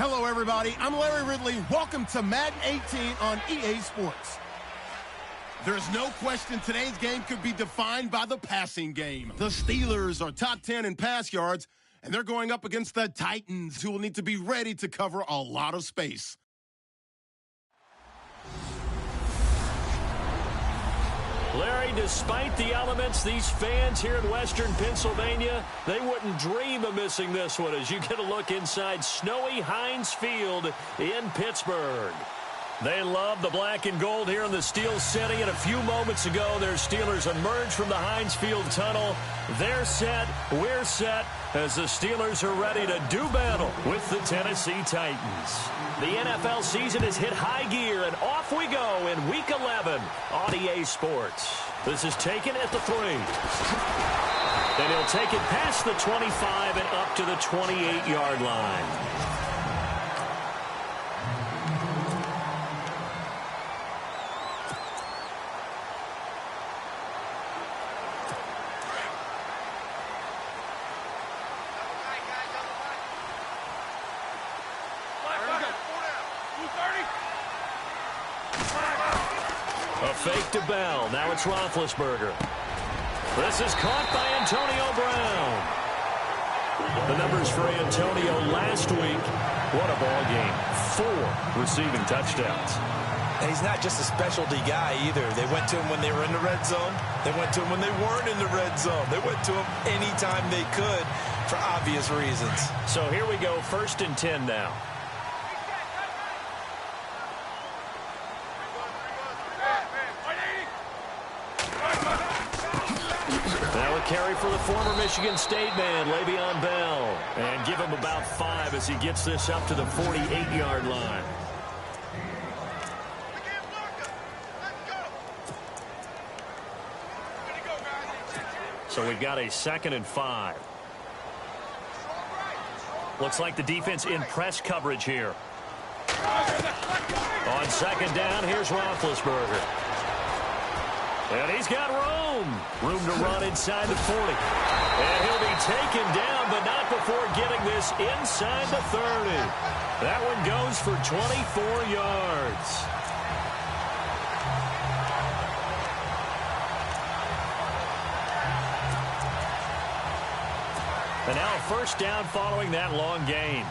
Hello, everybody. I'm Larry Ridley. Welcome to Madden 18 on EA Sports. There's no question today's game could be defined by the passing game. The Steelers are top 10 in pass yards, and they're going up against the Titans, who will need to be ready to cover a lot of space. Larry, despite the elements, these fans here in Western Pennsylvania, they wouldn't dream of missing this one as you get a look inside snowy Heinz Field in Pittsburgh. They love the black and gold here in the Steel City, and a few moments ago, their Steelers emerged from the Heinz Field tunnel. They're set, we're set, as the Steelers are ready to do battle with the Tennessee Titans. The NFL season has hit high gear, and off we go in Week 11 on EA Sports. This is taken at the 3. Then he'll take it past the 25 and up to the 28-yard line. A fake to Bell. Now it's Roethlisberger. This is caught by Antonio Brown. The numbers for Antonio last week. What a ball game. 4 receiving touchdowns. And he's not just a specialty guy either. They went to him when they were in the red zone. They went to him when they weren't in the red zone. They went to him anytime they could for obvious reasons. So here we go, 1st and 10 now. Now a carry for the former Michigan State man, Le'Veon Bell. And give him about 5 as he gets this up to the 48-yard line. So we've got a 2nd and 5. Looks like the defense in press coverage here. On 2nd down, here's Roethlisberger. And he's got room to run inside the 40. And he'll be taken down, but not before getting this inside the 30. That one goes for 24 yards. And now a 1st down following that long gain.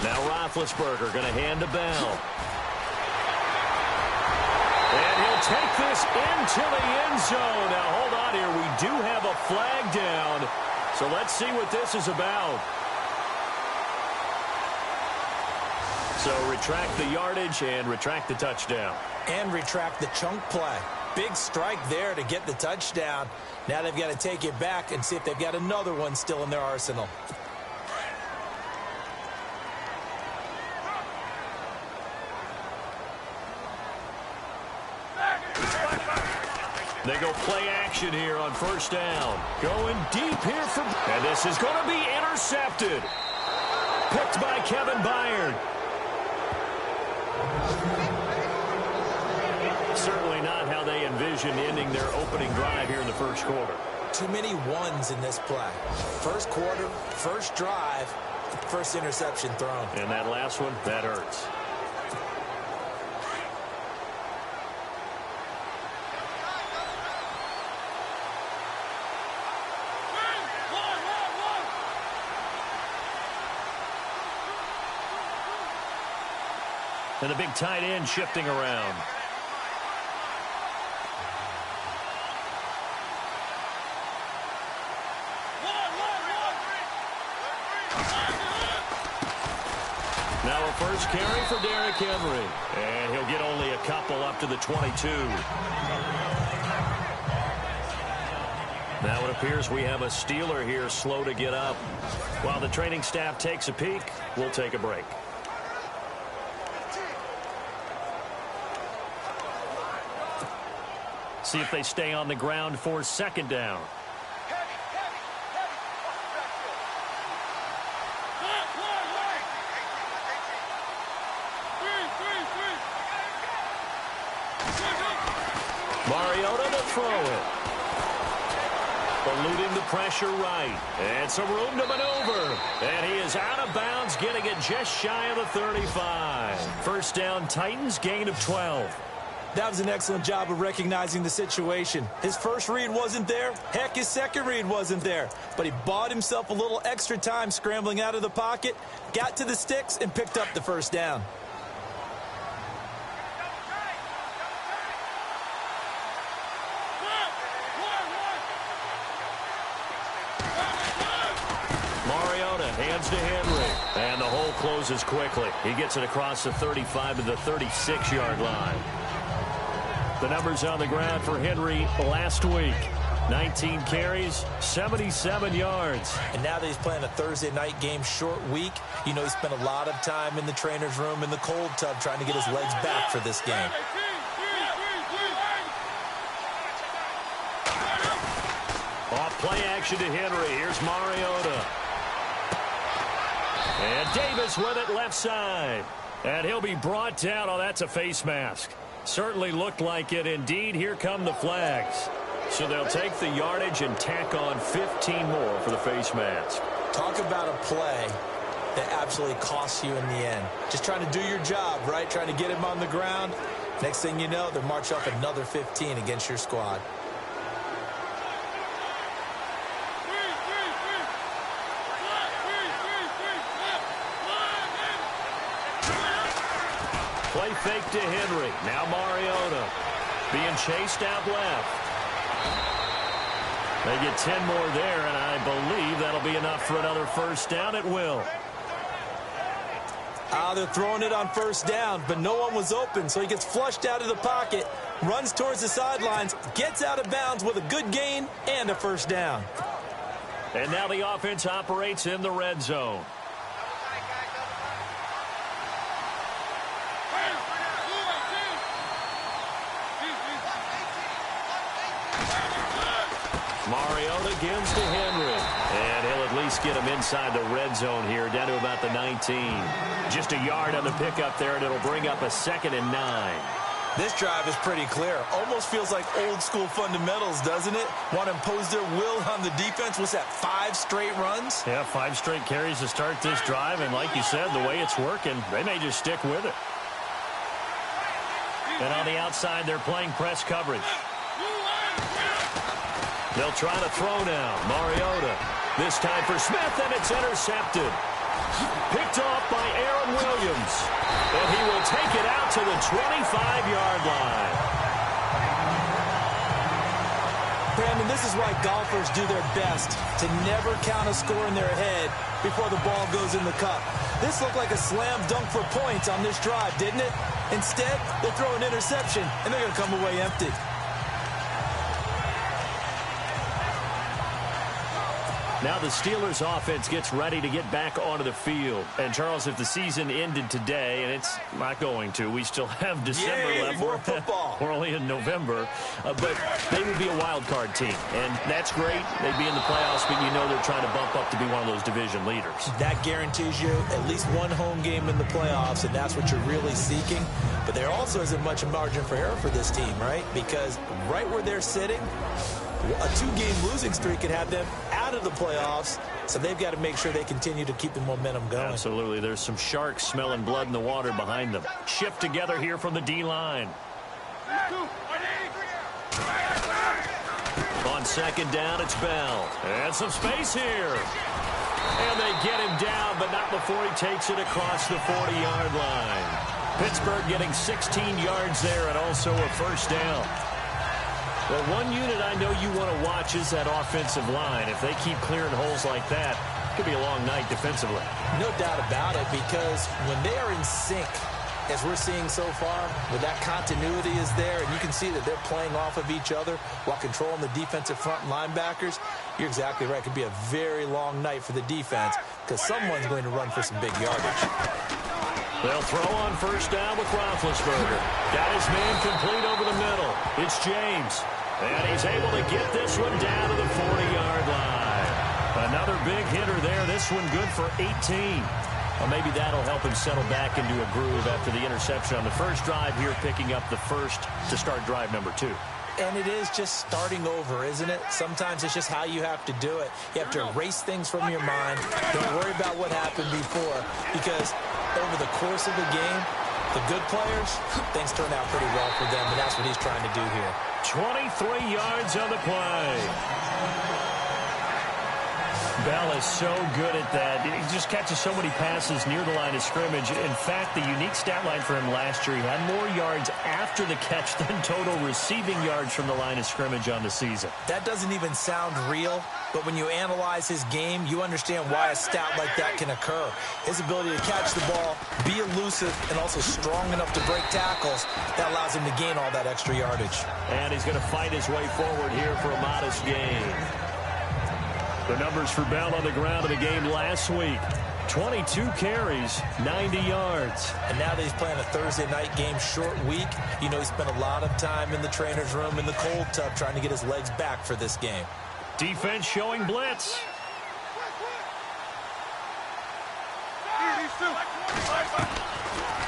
Now Roethlisberger going to hand to Bell. And he'll take this into the end zone. Now hold on here. We do have a flag down. So let's see what this is about. So retract the yardage and retract the touchdown. And retract the chunk play. Big strike there to get the touchdown. Now they've got to take it back and see if they've got another one still in their arsenal. They go play action here on 1st down. Going deep here for... And this is going to be intercepted. Picked by Kevin Byard. Certainly not how they envisioned ending their opening drive here in the 1st quarter. Too many ones in this play. 1st quarter, 1st drive, 1st interception thrown. And that last one, that hurts. And the big tight end shifting around. Now a 1st carry for Derrick Henry. And he'll get only a couple up to the 22. Now it appears we have a Steeler here slow to get up. While the training staff takes a peek, we'll take a break. See if they stay on the ground for 2nd down. Mariota to throw it. The eluding the pressure right. And some room to maneuver. And he is out of bounds, getting it just shy of the 35. First down, Titans, gain of 12. That was an excellent job of recognizing the situation. His first read wasn't there. Heck, his second read wasn't there. But he bought himself a little extra time scrambling out of the pocket, got to the sticks, and picked up the first down. Hands to Henry. And the hole closes quickly. He gets it across the 35 to the 36-yard line. The numbers on the ground for Henry last week. 19 carries, 77 yards. And now that he's playing a Thursday night game, short week, you know he spent a lot of time in the trainer's room in the cold tub trying to get his legs back for this game. Off play action to Henry. Here's Mariota. And Davis with it left side. And he'll be brought down. Oh, that's a face mask. Certainly looked like it. Indeed, here come the flags. So they'll take the yardage and tack on 15 more for the face mask. Talk about a play that absolutely costs you in the end. Just trying to do your job, right? Trying to get him on the ground. Next thing you know, they'll march up another 15 against your squad. Play fake to Henry. Now Mariota being chased out left. They get 10 more there, and I believe that'll be enough for another first down. It will. They're throwing it on first down, but no one was open, so he gets flushed out of the pocket, runs towards the sidelines, gets out of bounds with a good gain and a first down. And now the offense operates in the red zone. Mariota gives to Henry. And he'll at least get him inside the red zone here, down to about the 19. Just a yard on the pickup there, and it'll bring up a 2nd and 9. This drive is pretty clear. Almost feels like old school fundamentals, doesn't it? Want to impose their will on the defense. What's that, 5 straight runs? Yeah, 5 straight carries to start this drive. And like you said, the way it's working, they may just stick with it. And on the outside, they're playing press coverage. They'll try to throw now. Mariota. This time for Smith, and it's intercepted. Picked off by Aaron Williams. And he will take it out to the 25-yard line. Brandon, this is why golfers do their best to never count a score in their head before the ball goes in the cup. This looked like a slam dunk for points on this drive, didn't it? Instead, they throw an interception, and they're going to come away empty. Now the Steelers offense gets ready to get back onto the field. And, Charles, if the season ended today, and it's not going to, we still have December left. More football. We're only in November. But they would be a wild card team. And that's great. They'd be in the playoffs, but you know they're trying to bump up to be one of those division leaders. That guarantees you at least one home game in the playoffs, and that's what you're really seeking. But there also isn't much margin for error for this team, right? Because right where they're sitting, a 2-game losing streak could have them out of the playoffs, so they've got to make sure they continue to keep the momentum going. Absolutely. There's some sharks smelling blood in the water behind them. Shift together here from the D-line. On second down, it's Bell. And some space here. And they get him down, but not before he takes it across the 40-yard line. Pittsburgh getting 16 yards there and also a first down. Well, one unit I know you want to watch is that offensive line. If they keep clearing holes like that, it could be a long night defensively. No doubt about it, because when they are in sync, as we're seeing so far, where that continuity is there, and you can see that they're playing off of each other while controlling the defensive front linebackers, you're exactly right. It could be a very long night for the defense because someone's going to run for some big yardage. They'll throw on first down with Roethlisberger. Got his man complete over the middle. It's James. And he's able to get this one down to the 40-yard line. Another big hitter there. This one good for 18. Well, maybe that'll help him settle back into a groove after the interception on the first drive here, picking up the first to start drive number 2. And it is just starting over, isn't it? Sometimes it's just how you have to do it. You have to erase things from your mind. Don't worry about what happened before, because over the course of the game, the good players, things turn out pretty well for them, and that's what he's trying to do here. 23 yards on the play. Bell is so good at that. He just catches so many passes near the line of scrimmage. In fact, the unique stat line for him last year, he had more yards after the catch than total receiving yards from the line of scrimmage on the season. That doesn't even sound real, but when you analyze his game, you understand why a stat like that can occur. His ability to catch the ball, be elusive, and also strong enough to break tackles, that allows him to gain all that extra yardage. And he's going to fight his way forward here for a modest gain. The numbers for Bell on the ground in the game last week. 22 carries, 90 yards. And now that he's playing a Thursday night game, short week, you know he spent a lot of time in the trainer's room in the cold tub trying to get his legs back for this game. Defense showing blitz.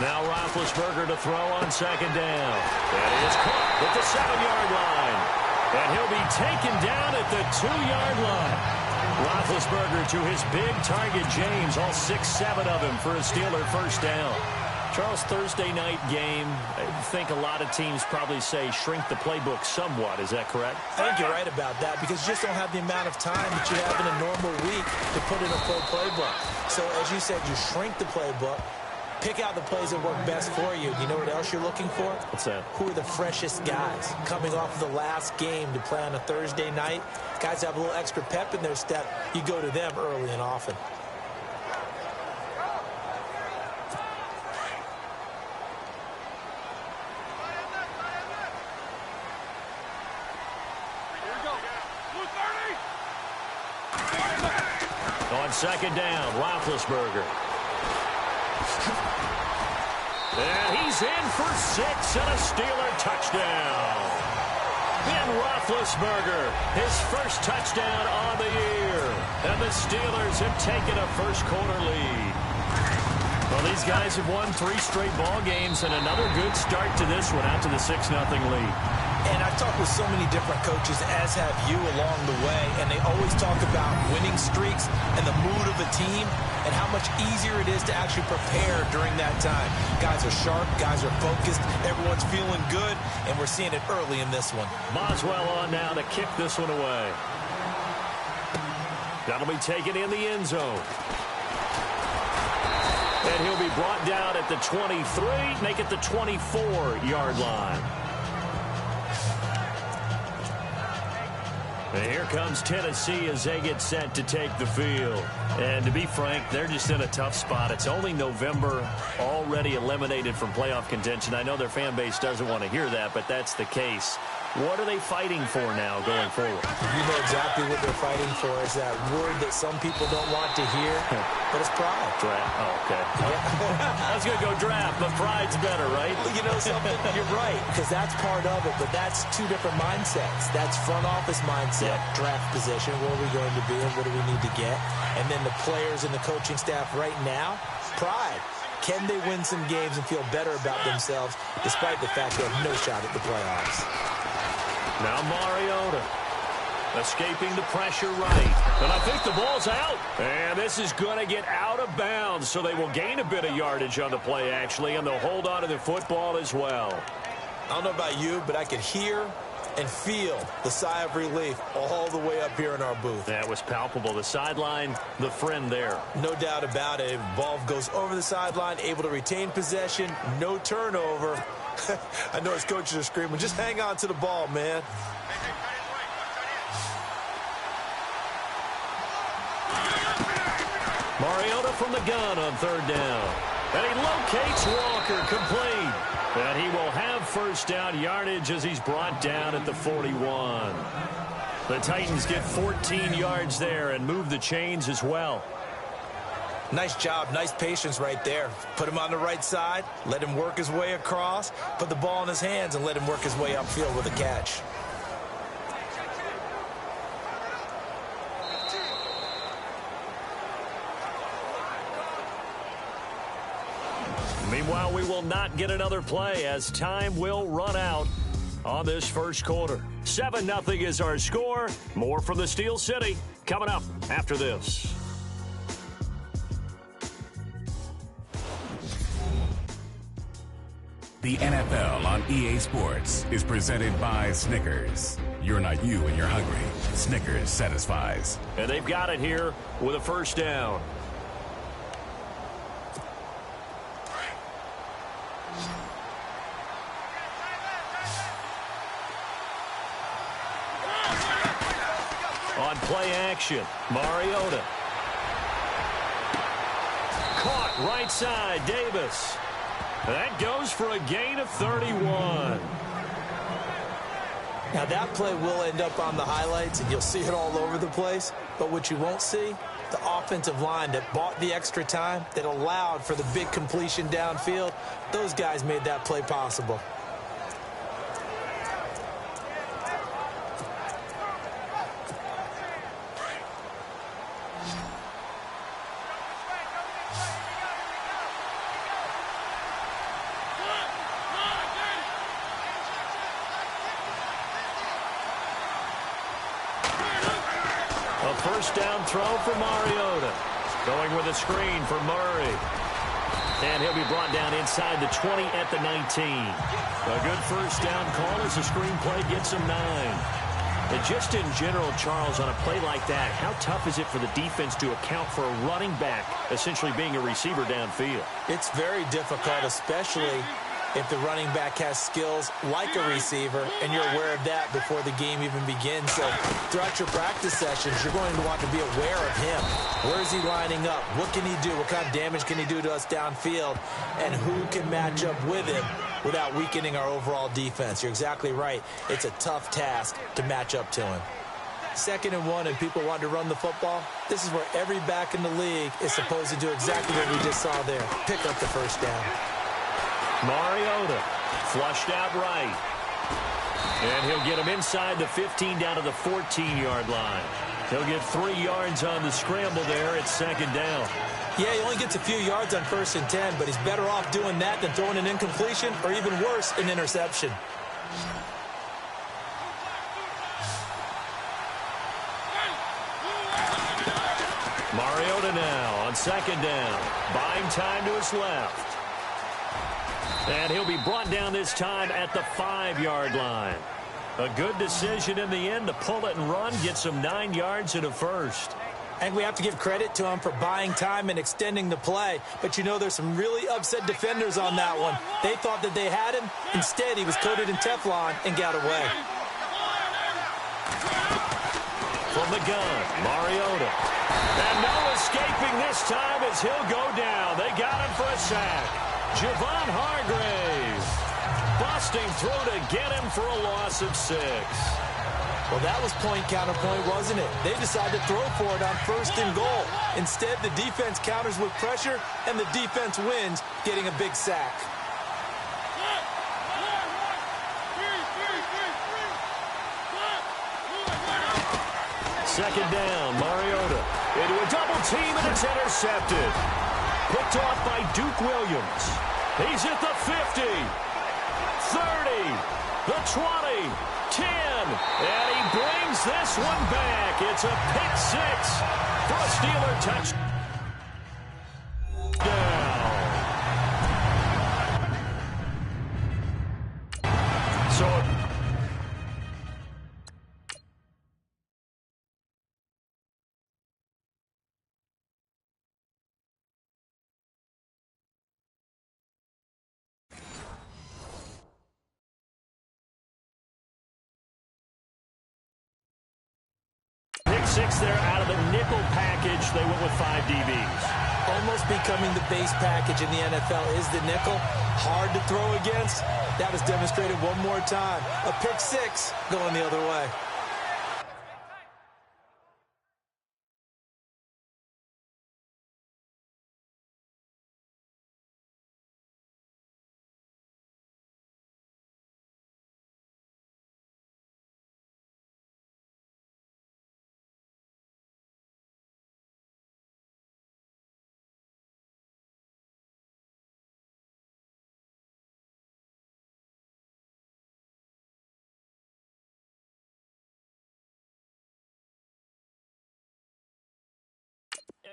Now Roethlisberger to throw on second down. And he is caught at the 7-yard line. And he'll be taken down at the 2-yard line. Roethlisberger to his big target, James, all 6-7 of him for a Steeler first down. Charles, Thursday night game, I think a lot of teams probably say shrink the playbook somewhat. Is that correct? I think you're right about that, because you just don't have the amount of time that you have in a normal week to put in a full playbook. So, as you said, you shrink the playbook, pick out the plays that work best for you. You know what else you're looking for? What's that? Who are the freshest guys coming off of the last game to play on a Thursday night? Guys have a little extra pep in their step. You go to them early and often. On second down, Roethlisberger. And he's in for 6 and a Steeler touchdown. Ben Roethlisberger, his first touchdown on the year. And the Steelers have taken a first-quarter lead. Well, these guys have won 3 straight ball games, and another good start to this one, out to the 6-0 lead. And I've talked with so many different coaches, as have you, along the way, and they always talk about winning streaks and the mood of the team and how much easier it is to actually prepare during that time. Guys are sharp, guys are focused, everyone's feeling good, and we're seeing it early in this one. Boswell on now to kick this one away. That'll be taken in the end zone. And he'll be brought down at the 23, make it the 24-yard line. And here comes Tennessee as they get set to take the field. And to be frank, they're just in a tough spot. It's only November, already eliminated from playoff contention. I know their fan base doesn't want to hear that, but that's the case. What are they fighting for now going forward? You know exactly what they're fighting for. Is that word that some people don't want to hear, but it's pride. Draft. Oh, okay. I was going to go draft, but pride's better, right? Well, you know something? You're right, because that's part of it, but that's 2 different mindsets. That's front office mindset, draft position, where are we going to be and what do we need to get? And then the players and the coaching staff right now, pride. Can they win some games and feel better about themselves despite the fact they have no shot at the playoffs? Now Mariota escaping the pressure right. And I think the ball's out. And this is going to get out of bounds, so they will gain a bit of yardage on the play, actually, and they'll hold on to the football as well. I don't know about you, but I could hear and feel the sigh of relief all the way up here in our booth. That was palpable. The sideline, the friend there. No doubt about it. Ball goes over the sideline, able to retain possession, no turnover. I know his coaches are screaming, just hang on to the ball, man. Mariota from the gun on third down. And he locates Walker, complete. And he will have first down yardage as he's brought down at the 41. The Titans get 14 yards there and move the chains as well. Nice job, nice patience right there. Put him on the right side, let him work his way across, put the ball in his hands and let him work his way upfield with a catch. Meanwhile, we will not get another play as time will run out on this first quarter. 7-0 is our score. More from the Steel City coming up after this. The NFL on EA Sports is presented by Snickers. You're not you when you're hungry. Snickers satisfies. And they've got it here with a first down. On play action, Mariota. Caught right side, Davis. That goes for a gain of 31. Now, that play will end up on the highlights, and you'll see it all over the place. But what you won't see, the offensive line that bought the extra time, that allowed for the big completion downfield, those guys made that play possible. First down throw for Mariota. Going with a screen for Murray. And he'll be brought down inside the 20 at the 19. A good first down call as the screen play gets him 9. And just in general, Charles, on a play like that, how tough is it for the defense to account for a running back essentially being a receiver downfield? It's very difficult, especially if the running back has skills like a receiver, and you're aware of that before the game even begins. So throughout your practice sessions, you're going to want to be aware of him. Where is he lining up? What can he do? What kind of damage can he do to us downfield? And who can match up with him without weakening our overall defense? You're exactly right. It's a tough task to match up to him. 2nd and 1, and people want to run the football. This is where every back in the league is supposed to do exactly what we just saw there. Pick up the first down. Mariota flushed out right. And he'll get him inside the 15 down to the 14-yard line. He'll get 3 yards on the scramble there at 2nd down. Yeah, he only gets a few yards on 1st and 10, but he's better off doing that than throwing an incompletion or even worse, an interception. Mariota now on 2nd down. Buying time to his left. And he'll be brought down this time at the 5-yard line. A good decision in the end to pull it and run, gets him 9 yards and a first. And we have to give credit to him for buying time and extending the play. But you know, there's some really upset defenders on that one. They thought that they had him. Instead, he was coated in Teflon and got away. From the gun, Mariota. And no escaping this time as he'll go down. They got him for a sack. Javon Hargrave busting through to get him for a loss of 6. Well, that was point counterpoint, wasn't it? They decided to throw for it on 1st and goal. Instead, the defense counters with pressure, and the defense wins, getting a big sack. Second down, Mariota into a double team, and it's intercepted. Picked off by Duke Williams. He's at the 50, 30, the 20, 10, and he brings this one back. It's a pick 6 for a Steeler touchdown. So pick 6 there out of the nickel package. They went with 5 DBs. Almost becoming the base package in the NFL is the nickel. Hard to throw against. That was demonstrated one more time. A pick 6 going the other way.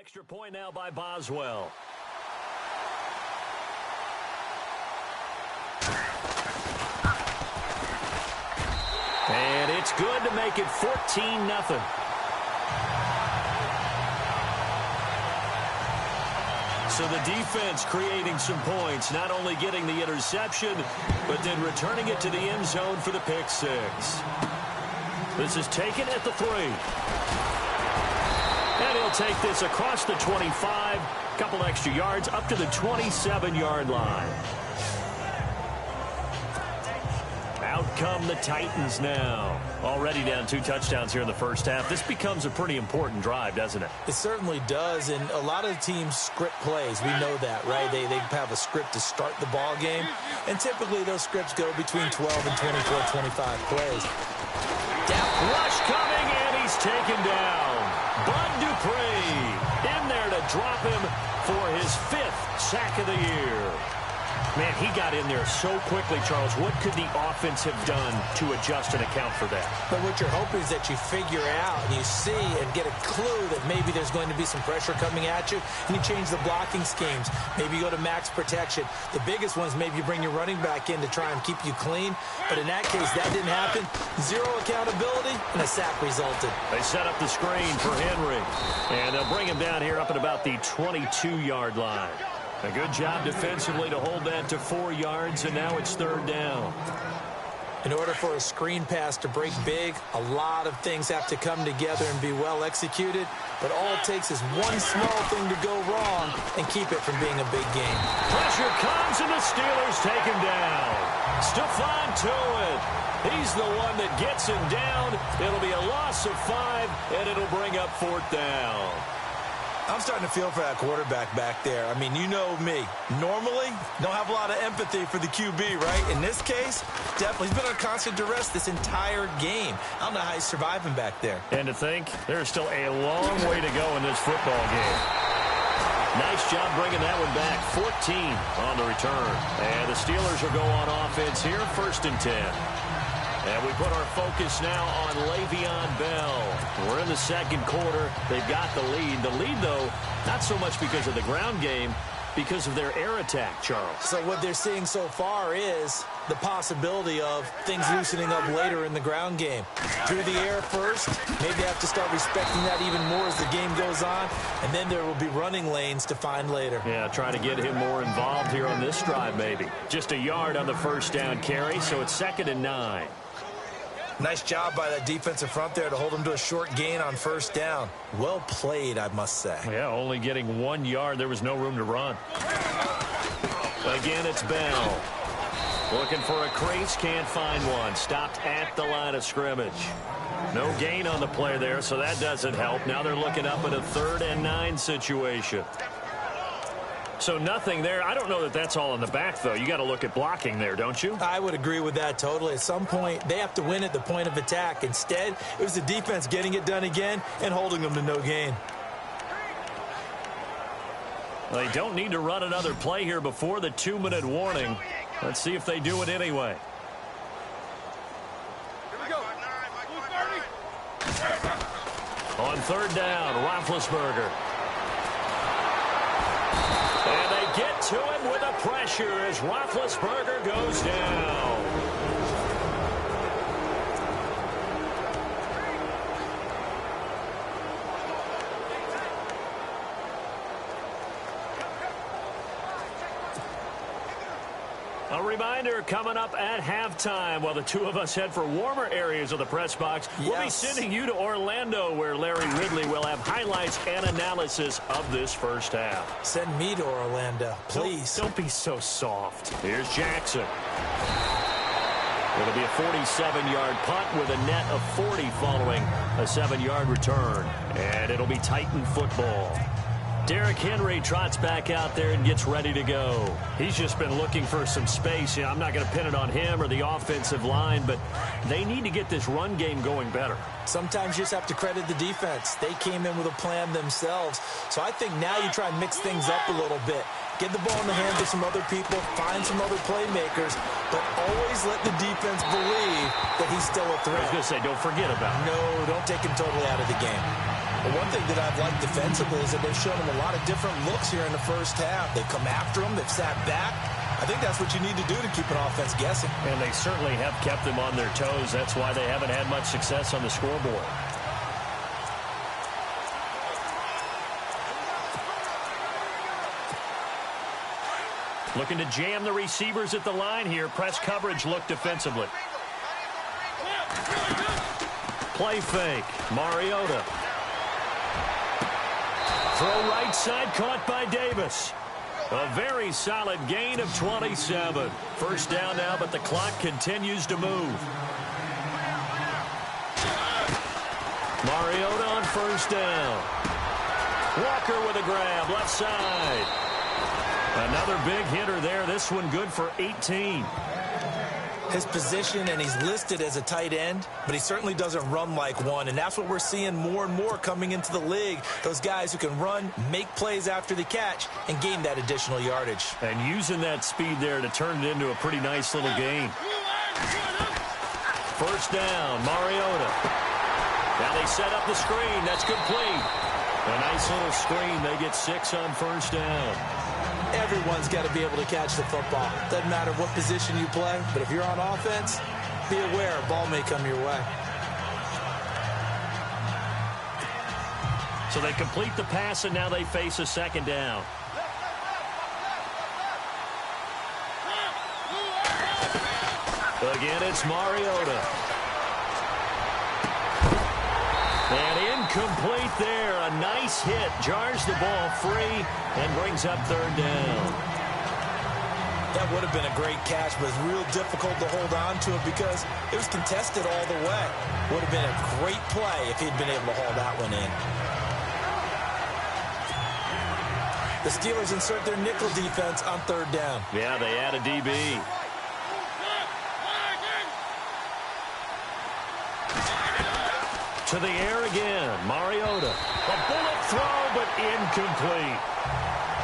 extra point now by Boswell. And it's good to make it 14-0. So the defense creating some points, not only getting the interception, but then returning it to the end zone for the pick six. This is taken at the 3. And he'll take this across the 25, couple extra yards up to the 27-yard line. Out come the Titans now. Already down 2 touchdowns here in the first half. This becomes a pretty important drive, doesn't it? It certainly does, and a lot of teams script plays. We know that, right? They have a script to start the ball game, and typically those scripts go between 12 and 24, 25 plays. Depth rush coming, and he's taken down. Bud Dupree in there to drop him for his 5th sack of the year. Man, he got in there so quickly, Charles. What could the offense have done to adjust and account for that? But what you're hoping is that you figure out and you see and get a clue that maybe there's going to be some pressure coming at you, and you change the blocking schemes. Maybe you go to max protection. The biggest one is maybe you bring your running back in to try and keep you clean. But in that case, that didn't happen. 0 accountability, and a sack resulted. They set up the screen for Henry, and they'll bring him down here up at about the 22-yard line. A good job defensively to hold that to 4 yards, and now it's 3rd down. In order for a screen pass to break big, a lot of things have to come together and be well executed, but all it takes is one small thing to go wrong and keep it from being a big game. Pressure comes, and the Steelers take him down. Stephon Tuitt, he's the one that gets him down. It'll be a loss of 5, and it'll bring up 4th down. I'm starting to feel for that quarterback back there. I mean, you know me. Normally, don't have a lot of empathy for the QB, right? In this case, definitely. He's been under constant duress this entire game. I don't know how he's surviving back there. And to think, there's still a long way to go in this football game. Nice job bringing that one back. 14 on the return. And the Steelers will go on offense here, 1st and 10. And we put our focus now on Le'Veon Bell. We're in the 2nd quarter. They've got the lead. The lead, though, not so much because of the ground game, because of their air attack, Charles. So what they're seeing so far is the possibility of things loosening up later in the ground game. Through the air first, maybe they have to start respecting that even more as the game goes on, and then there will be running lanes to find later. Yeah, try to get him more involved here on this drive, maybe. Just a yard on the 1st down carry, so it's 2nd and 9. Nice job by that defensive front there to hold him to a short gain on 1st down. Well played, I must say. Yeah, only getting 1 yard. There was no room to run. Again, it's Bell. Looking for a crease, can't find one. Stopped at the line of scrimmage. No gain on the play there, so that doesn't help. Now they're looking up at a 3rd and 9 situation. So nothing there. I don't know that that's all in the back, though. You got to look at blocking there, don't you? I would agree with that totally. At some point, they have to win at the point of attack. Instead, it was the defense getting it done again and holding them to no gain. They don't need to run another play here before the 2-minute warning. Let's see if they do it anyway. Here we go. On 3rd down, Roethlisberger. And they get to him with a pressure as Roethlisberger goes down. A reminder coming up at halftime while the two of us head for warmer areas of the press box. Yes. We'll be sending you to Orlando where Larry Ridley will have highlights and analysis of this first half. Send me to Orlando, please. Don't be so soft. Here's Jackson. It'll be a 47-yard punt with a net of 40 following a 7-yard return. And it'll be Titan football. Derrick Henry trots back out there and gets ready to go. He's just been looking for some space. I'm not going to pin it on him or the offensive line, but they need to get this run game going better. Sometimes you just have to credit the defense. They came in with a plan themselves. So I think now you try and mix things up a little bit. Get the ball in the hands of some other people, find some other playmakers, but always let the defense believe that he's still a threat. I was going to say, don't forget about it. No, don't take him totally out of the game. Well, one thing that I've liked defensively is that they've shown him a lot of different looks here in the first half. They've come after him. They've sat back. I think that's what you need to do to keep an offense guessing. And they certainly have kept them on their toes. That's why they haven't had much success on the scoreboard. Looking to jam the receivers at the line here. Press coverage look defensively. Play fake. Mariota. Throw right side caught by Davis. A very solid gain of 27. First down now, but the clock continues to move. Mariota on first down. Walker with a grab, left side. Another big hitter there. This one good for 18. His position, and he's listed as a tight end, but he certainly doesn't run like one, and that's what we're seeing more and more coming into the league. Those guys who can run, make plays after the catch, and gain that additional yardage. And using that speed there to turn it into a pretty nice little gain. First down, Mariota. Now they set up the screen. That's complete. A nice little screen. They get 6 on first down. Everyone's got to be able to catch the football. Doesn't matter what position you play, but if you're on offense, be aware a ball may come your way. So they complete the pass, and now they face a second down. Again, it's Mariota. And incomplete there. A nice hit. Jars the ball free and brings up third down. That would have been a great catch, but it's real difficult to hold on to it because it was contested all the way. Would have been a great play if he'd been able to haul that one in. The Steelers insert their nickel defense on third down. Yeah, they add a DB. To the air again. Mariota. A bullet throw, but incomplete.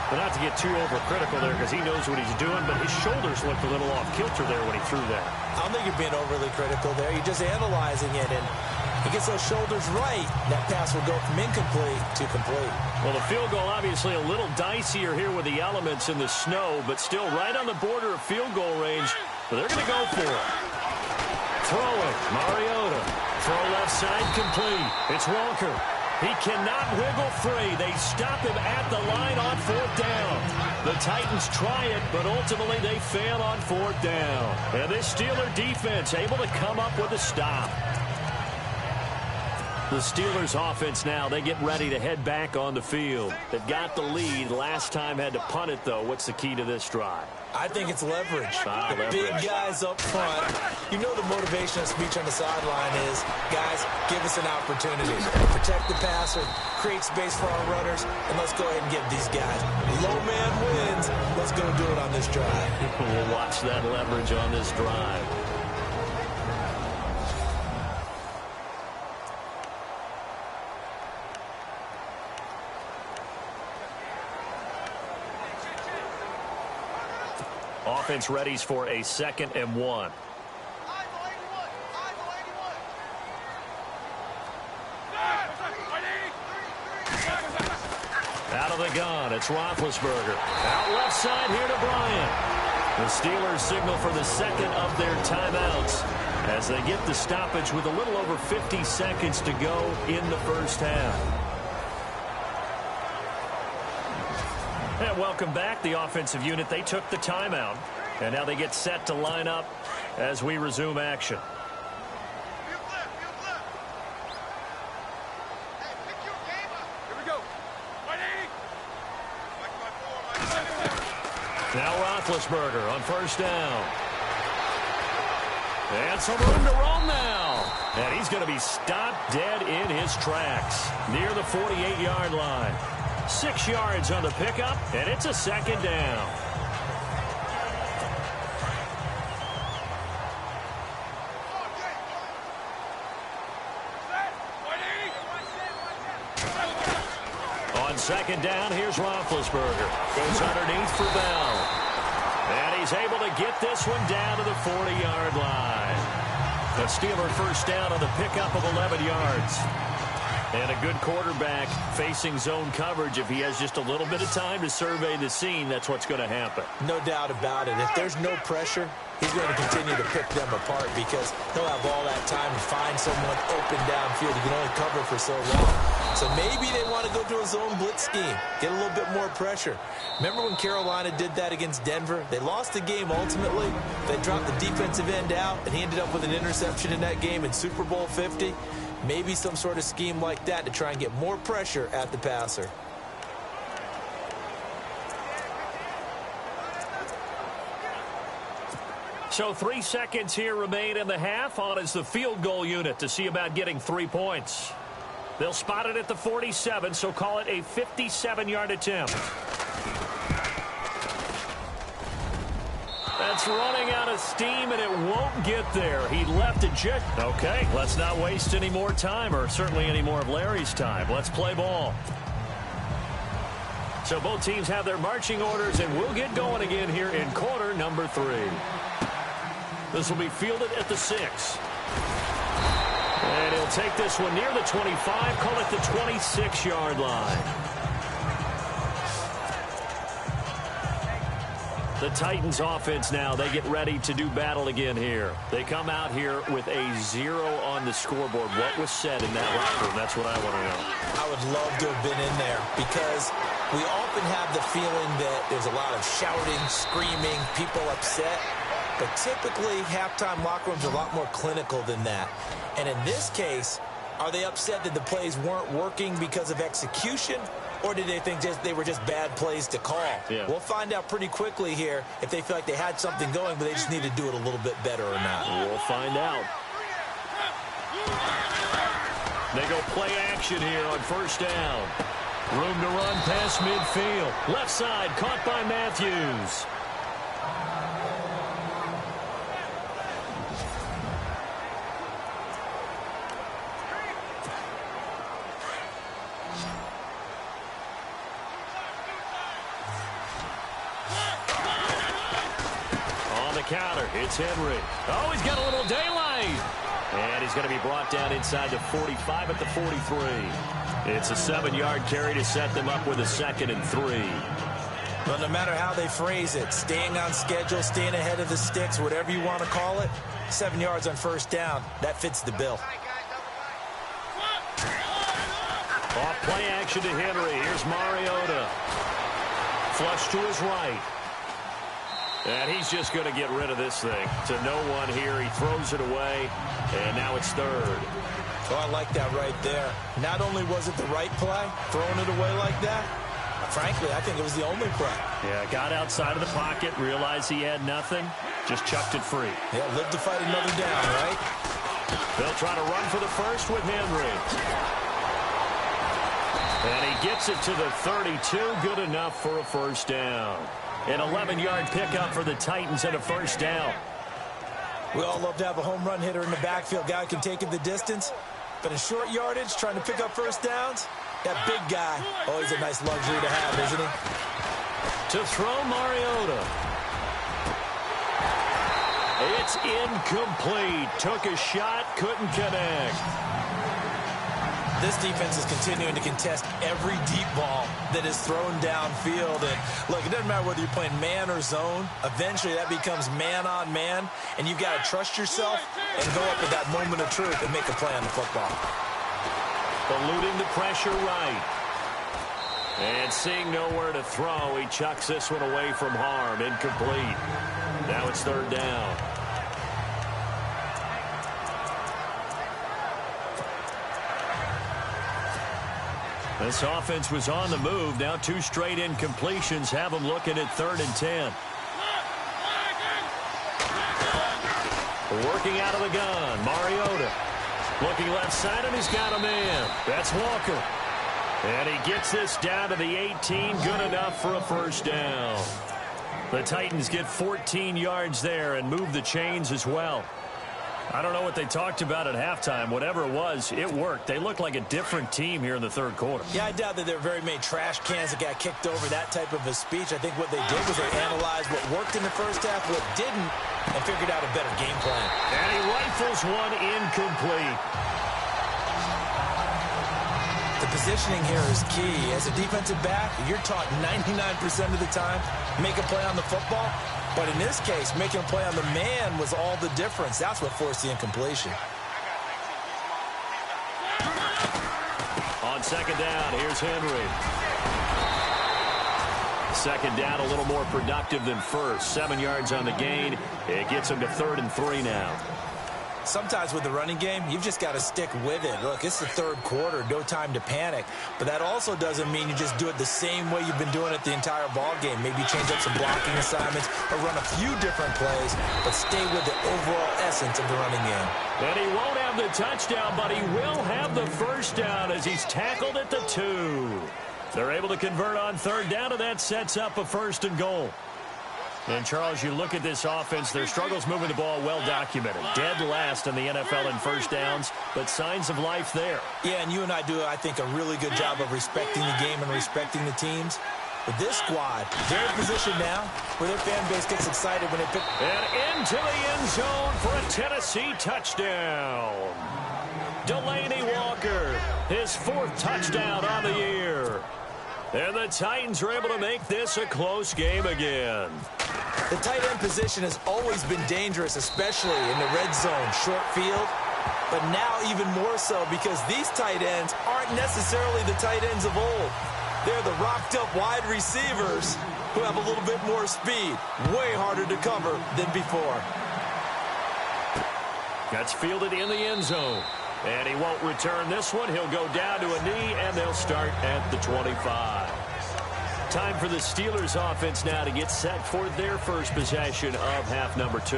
But not to get too overcritical there because he knows what he's doing, but his shoulders looked a little off kilter there when he threw that. I don't think you're being overly critical there. You're just analyzing it, and he gets those shoulders right. That pass will go from incomplete to complete. Well, the field goal obviously a little dicier here with the elements in the snow, but still right on the border of field goal range. But they're going to go for it. Throw it. Mariota. Throw left side complete. It's Walker. He cannot wiggle free. They stop him at the line on fourth down. The Titans try it, but ultimately they fail on fourth down. And this Steeler defense able to come up with a stop. The Steelers offense now, they get ready to head back on the field. They've got the lead. Last time had to punt it, though. What's the key to this drive? I think it's leverage. Leverage. Big guys up front. You know the motivational speech on the sideline is, guys, give us an opportunity. Protect the passer, create space for our runners, and let's go ahead and give these guys. Low man wins. Let's go do it on this drive. We'll watch that leverage on this drive. Offense readies for a 2nd and 1. Out of the gun, it's Roethlisberger. Out left side here to Bryant. The Steelers signal for the second of their timeouts as they get the stoppage with a little over 50 seconds to go in the first half. And welcome back. The offensive unit, they took the timeout. And now they get set to line up as we resume action. Now Roethlisberger on first down. And some room to roam now. And he's going to be stopped dead in his tracks near the 48-yard line. 6 yards on the pickup, and it's a second down. On second down, here's Roethlisberger. Goes underneath for Bell. And he's able to get this one down to the 40-yard line. The Steeler first down on the pickup of 11 yards. And a good quarterback facing zone coverage, if he has just a little bit of time to survey the scene, that's what's going to happen. No doubt about it. If there's no pressure, he's going to continue to pick them apart because he'll have all that time to find someone open downfield. He can only cover for so long. So maybe they want to go to a zone blitz scheme, get a little bit more pressure. Remember when Carolina did that against Denver? They lost the game ultimately. They dropped the defensive end out, and he ended up with an interception in that game in Super Bowl 50. Maybe some sort of scheme like that to try and get more pressure at the passer. So 3 seconds here remain in the half. On is the field goal unit to see about getting 3 points. They'll spot it at the 47, so call it a 57-yard attempt. That's running out of steam, and it won't get there. He left it just... Okay, let's not waste any more time, or certainly any more of Larry's time. Let's play ball. So both teams have their marching orders, and we'll get going again here in quarter number 3. This will be fielded at the 6. And he'll take this one near the 25, call it the 26-yard line. The Titans offense now, they get ready to do battle again here. They come out here with a 0 on the scoreboard. What was said in that locker room? That's what I want to know. I would love to have been in there because we often have the feeling that there's a lot of shouting, screaming, people upset. But typically, halftime locker rooms are a lot more clinical than that. And in this case, are they upset that the plays weren't working because of execution? Or did they think they were just bad plays to call? Yeah. We'll find out pretty quickly here if they feel like they had something going, but they just need to do it a little bit better or not. We'll find out. They go play action here on first down. Room to run past midfield. Left side, caught by Matthews. Counter. It's Henry. Oh, he's got a little daylight. And he's going to be brought down inside the 45 at the 43. It's a 7-yard carry to set them up with a 2nd and 3. But no matter how they phrase it, staying on schedule, staying ahead of the sticks, whatever you want to call it, 7 yards on first down, that fits the bill. Off play action to Henry. Here's Mariota. Flush to his right. And he's just going to get rid of this thing to no one here. He throws it away, and now it's 3rd. Oh, I like that right there. Not only was it the right play, throwing it away like that, frankly, I think it was the only play. Yeah, got outside of the pocket, realized he had nothing, just chucked it free. Yeah, live to fight another down, right? They'll try to run for the first with Henry. And he gets it to the 32, good enough for a first down. An 11-yard pickup for the Titans and a first down. We all love to have a home run hitter in the backfield. Guy can take it the distance. But in short yardage, trying to pick up first downs, that big guy, always a nice luxury to have, isn't he? To throw Mariota. It's incomplete. Took a shot, couldn't connect. This defense is continuing to contest every deep ball that is thrown downfield. And look, it doesn't matter whether you're playing man or zone. Eventually, that becomes man on man, and you've got to trust yourself and go up at that moment of truth and make a play on the football. Eluding the pressure right. And seeing nowhere to throw, he chucks this one away from harm. Incomplete. Now it's 3rd down. This offense was on the move. Now 2 straight incompletions have them looking at 3rd and 10. Working out of the gun, Mariota. Looking left side, and he's got a man. That's Walker. And he gets this down to the 18. Good enough for a first down. The Titans get 14 yards there and move the chains as well. I don't know what they talked about at halftime. Whatever it was, it worked. They look like a different team here in the 3rd quarter. Yeah, I doubt that there were very many trash cans that got kicked over, that type of a speech. I think what they did was they analyzed what worked in the first half, what didn't, and figured out a better game plan. And he rifles one incomplete. positioning here is key. As a defensive back, you're taught 99% of the time, make a play on the football. But in this case, making a play on the man was all the difference. That's what forced the incompletion. On second down, here's Henry. Second down, a little more productive than first. 7 yards on the gain. It gets him to 3rd and 3 now. Sometimes with the running game, you've just got to stick with it. Look, it's the third quarter, no time to panic. But that also doesn't mean you just do it the same way you've been doing it the entire ball game. Maybe change up some blocking assignments or run a few different plays, but stay with the overall essence of the running game. And he won't have the touchdown, but he will have the first down as he's tackled at the 2. They're able to convert on third down, and that sets up a 1st and goal. And, Charles, you look at this offense, their struggles moving the ball well documented. Dead last in the NFL in first downs, but signs of life there. Yeah, and you and I do, I think, a really good job of respecting the game and respecting the teams. But this squad, they're in position now where their fan base gets excited when they pick. And into the end zone for a Tennessee touchdown. Delaney Walker, his 4th touchdown on the year. And the Titans are able to make this a close game again. The tight end position has always been dangerous, especially in the red zone, short field. But now even more so because these tight ends aren't necessarily the tight ends of old. They're the rocked-up wide receivers who have a little bit more speed. Way harder to cover than before. That's fielded in the end zone. And he won't return this one. He'll go down to a knee, and they'll start at the 25. Time for the Steelers offense now to get set for their first possession of half number 2.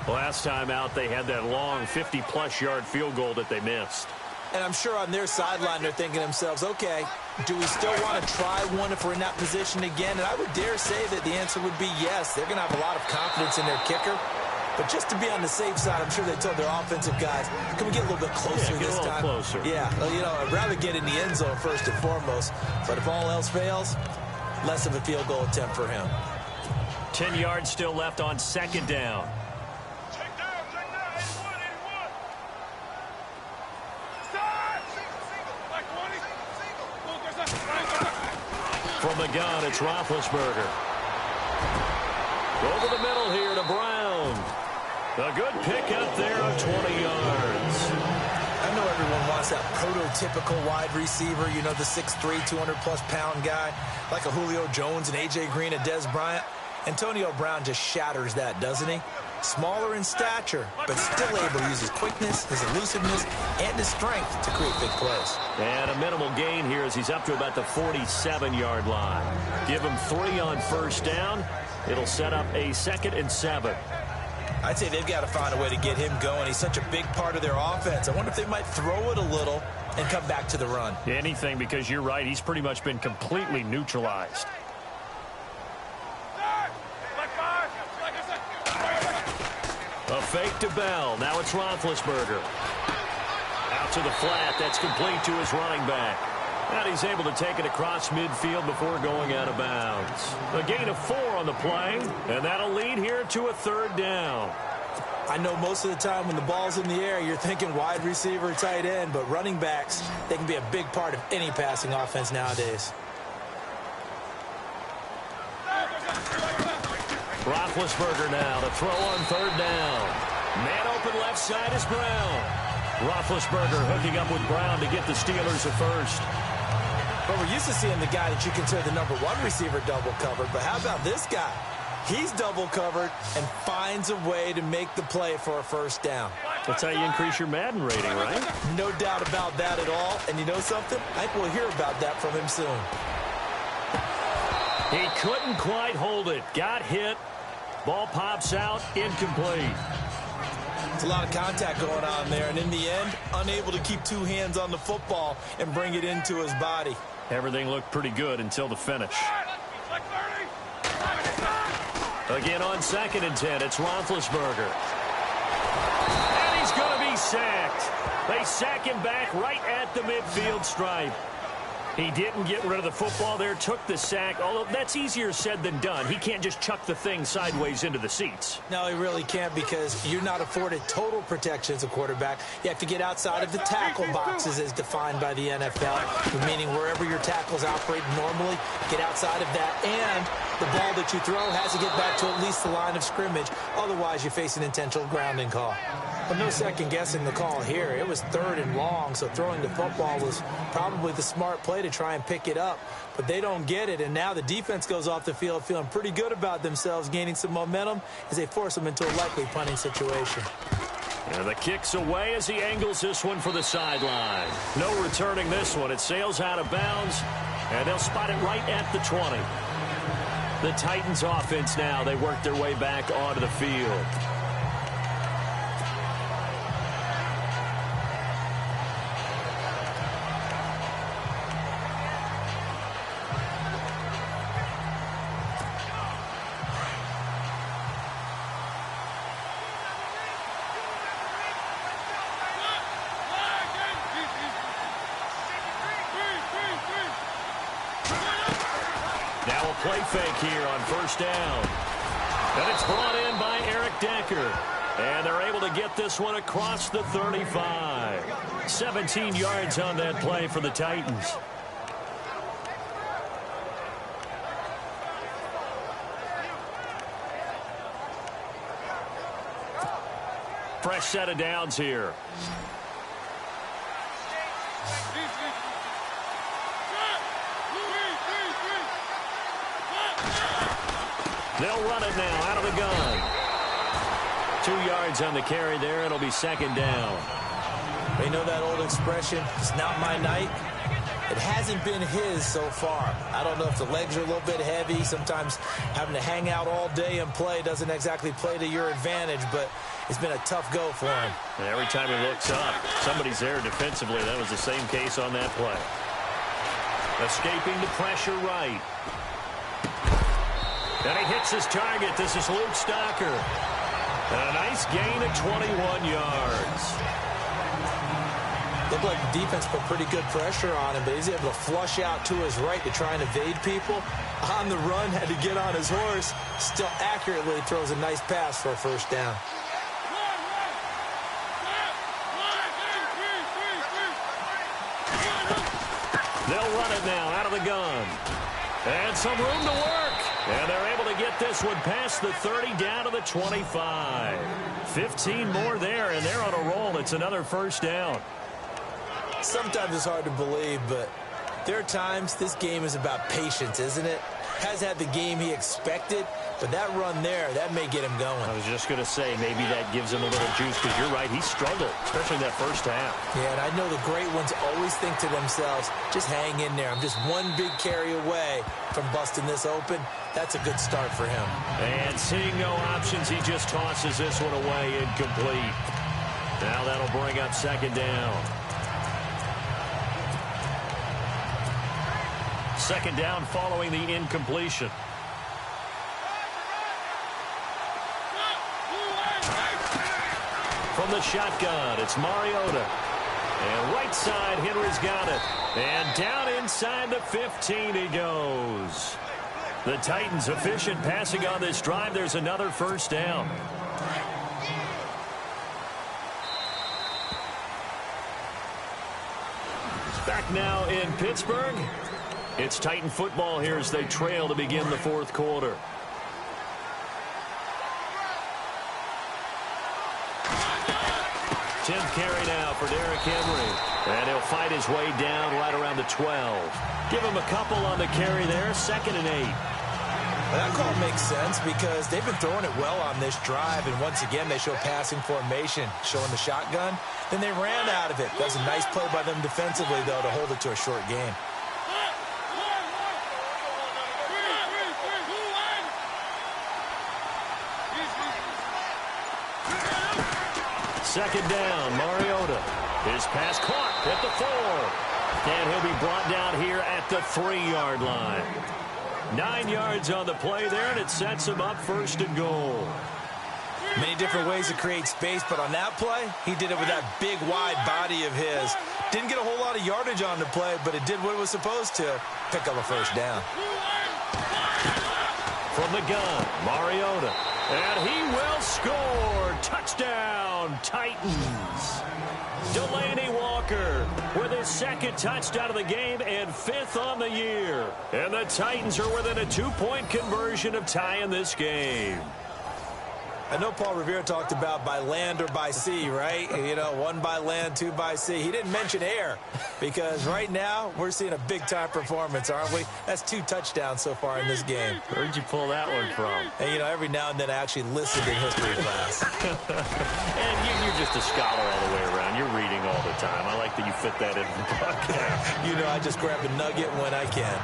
Last time out, they had that long 50-plus yard field goal that they missed. And I'm sure on their sideline, they're thinking to themselves, okay, do we still want to try one if we're in that position again? And I would dare say that the answer would be yes. They're going to have a lot of confidence in their kicker. But just to be on the safe side, I'm sure they told their offensive guys, can we get a little bit closer this time? Closer. Yeah, well, you know, I'd rather get in the end zone first and foremost. But if all else fails, less of a field goal attempt for him. 10 yards still left on second down. Check down, 81. From the gun, it's Roethlisberger. Over the middle here to Brown. A good pick up there of 20 yards. I know everyone wants that prototypical wide receiver, you know, the 6'3", 200-plus pound guy, like a Julio Jones and A.J. Green and Des Bryant. Antonio Brown just shatters that, doesn't he? Smaller in stature, but still able to use his quickness, his elusiveness, and his strength to create big plays. And a minimal gain here as he's up to about the 47-yard line. Give him 3 on first down. It'll set up a 2nd and 7. I'd say they've got to find a way to get him going. He's such a big part of their offense. I wonder if they might throw it a little and come back to the run. Anything, because you're right. He's pretty much been completely neutralized. A fake to Bell. Now it's Roethlisberger. Out to the flat. That's complete to his running back. And he's able to take it across midfield before going out of bounds. A gain of 4 on the play, and that'll lead here to a 3rd down. I know most of the time when the ball's in the air, you're thinking wide receiver, tight end, but running backs, they can be a big part of any passing offense nowadays. Roethlisberger now to throw on 3rd down. Man open left side is Brown. Roethlisberger hooking up with Brown to get the Steelers a first. But we're used to seeing the guy that you consider the number 1 receiver double covered. But how about this guy? He's double covered and finds a way to make the play for a first down. That's how you increase your Madden rating, right? No doubt about that at all. And you know something? I think we'll hear about that from him soon. He couldn't quite hold it. Got hit. Ball pops out. Incomplete. It's a lot of contact going on there. And in the end, unable to keep 2 hands on the football and bring it into his body. Everything looked pretty good until the finish. Again on 2nd and 10, it's Roethlisberger. And he's going to be sacked. They sack him back right at the midfield stripe. He didn't get rid of the football there, took the sack, although that's easier said than done. He can't just chuck the thing sideways into the seats. No, he really can't, because you're not afforded total protection as a quarterback. You have to get outside of the tackle boxes as defined by the NFL, meaning wherever your tackles operate normally, get outside of that, and the ball that you throw has to get back to at least the line of scrimmage. Otherwise, you face an intentional grounding call. But no second-guessing the call here. It was 3rd and long, so throwing the football was probably the smart play to try and pick it up. But they don't get it, and now the defense goes off the field feeling pretty good about themselves, gaining some momentum as they force them into a likely punting situation. And the kick's away as he angles this one for the sideline. No returning this one. It sails out of bounds, and they'll spot it right at the 20. The Titans offense now, they work their way back onto the field. Now a play fake here on 1st down. And it's brought in by Eric Decker. And they're able to get this one across the 35. 17 yards on that play for the Titans. Fresh set of downs here. They'll run it now out of the gun. 2 yards on the carry there. It'll be 2nd down. You know that old expression, it's not my night? It hasn't been his so far. I don't know if the legs are a little bit heavy. Sometimes having to hang out all day and play doesn't exactly play to your advantage, but it's been a tough go for him. And every time he looks up, somebody's there defensively. That was the same case on that play. Escaping the pressure right. And he hits his target. This is Luke Stocker. And a nice gain of 21 yards. Looked like the defense put pretty good pressure on him, but he's able to flush out to his right to try and evade people. On the run, had to get on his horse. Still accurately throws a nice pass for a 1st down. They'll run it now out of the gun. And some room to work. And they're able to get this one past the 30 down to the 25. 15 more there, and they're on a roll. It's another 1st down. Sometimes it's hard to believe, but there are times this game is about patience, isn't it? Has had the game he expected, but that run there, that may get him going. I was just going to say, maybe that gives him a little juice, because you're right, he struggled, especially in that 1st half. Yeah, and I know the great ones always think to themselves, just hang in there. I'm just one big carry away from busting this open. That's a good start for him. And seeing no options, he just tosses this one away, incomplete. Now that'll bring up 2nd down. 2nd down following the incompletion. From the shotgun, it's Mariota. And right side, Henry's got it. And down inside the 15 he goes. The Titans efficient passing on this drive. There's another 1st down. Back now in Pittsburgh. It's Titan football here as they trail to begin the 4th quarter. Tenth carry now for Derrick Henry. And he'll fight his way down right around the 12. Give him a couple on the carry there. 2nd and 8. That call makes sense because they've been throwing it well on this drive, and once again they show passing formation, showing the shotgun. Then they ran out of it. That's a nice play by them defensively, though, to hold it to a short game. Second down, Mariota. His pass caught at the 4. And he'll be brought down here at the 3-yard line. 9 yards on the play there, and it sets him up 1st and goal. Many different ways to create space, but on that play, he did it with that big, wide body of his. Didn't get a whole lot of yardage on the play, but it did what it was supposed to. Pick up a first down. From the gun, Mariota. And he will score. Touchdown, Titans. Delaney Walker with his second touchdown of the game and 5th on the year. And the Titans are within a 2-point conversion of tying this game. I know Paul Revere talked about by land or by sea, right? You know, 1 by land, 2 by sea. He didn't mention air because right now we're seeing a big-time performance, aren't we? That's 2 touchdowns so far in this game. Where'd you pull that one from? And, you know, every now and then I actually listened in history class. And you're just a scholar all the way around. You're reading all the time. I like that you fit that in the podcast. You know, I just grab a nugget when I can.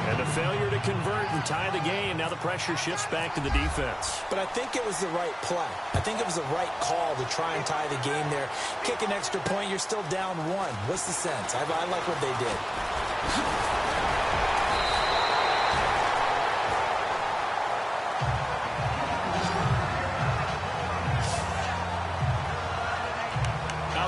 And a failure to convert and tie the game. Now the pressure shifts back to the defense. But I think it was the right play. I think it was the right call to try and tie the game there. Kick an extra point, you're still down 1. What's the sense? I like what they did.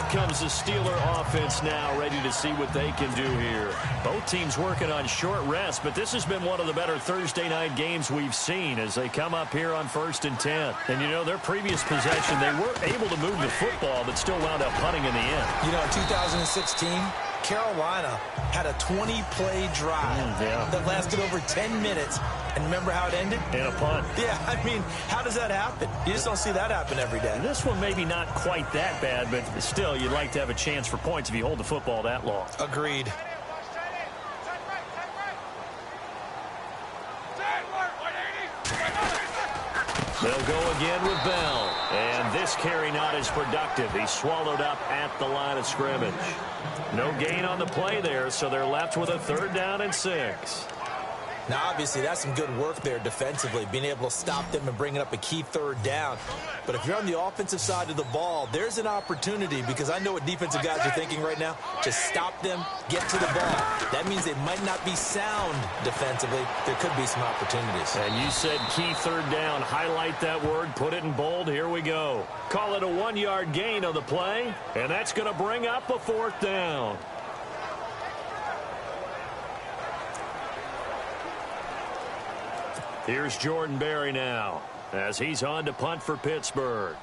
Comes the Steeler offense now, ready to see what they can do here. Both teams working on short rest, but this has been one of the better Thursday night games we've seen as they come up here on 1st and 10. And, you know, their previous possession, they were able to move the football, but still wound up punting in the end. You know, in 2016, Carolina had a 20-play drive that lasted over 10 minutes. And remember how it ended? In a punt. Yeah, I mean, how does that happen? You just don't see that happen every day. And this one maybe not quite that bad, but still, you'd like to have a chance for points if you hold the football that long. Agreed. They'll go again with Bell. And this carry not as productive. He's swallowed up at the line of scrimmage. No gain on the play there, so they're left with a 3rd down and 6. Now, obviously, that's some good work there defensively, being able to stop them and bringing up a key 3rd down. But if you're on the offensive side of the ball, there's an opportunity because I know what defensive guys are thinking right now. Just stop them, get to the ball. That means they might not be sound defensively. There could be some opportunities. And you said key 3rd down. Highlight that word, put it in bold. Here we go. Call it a 1-yard gain on the play, and that's going to bring up a 4th down. Here's Jordan Berry now as he's on to punt for Pittsburgh.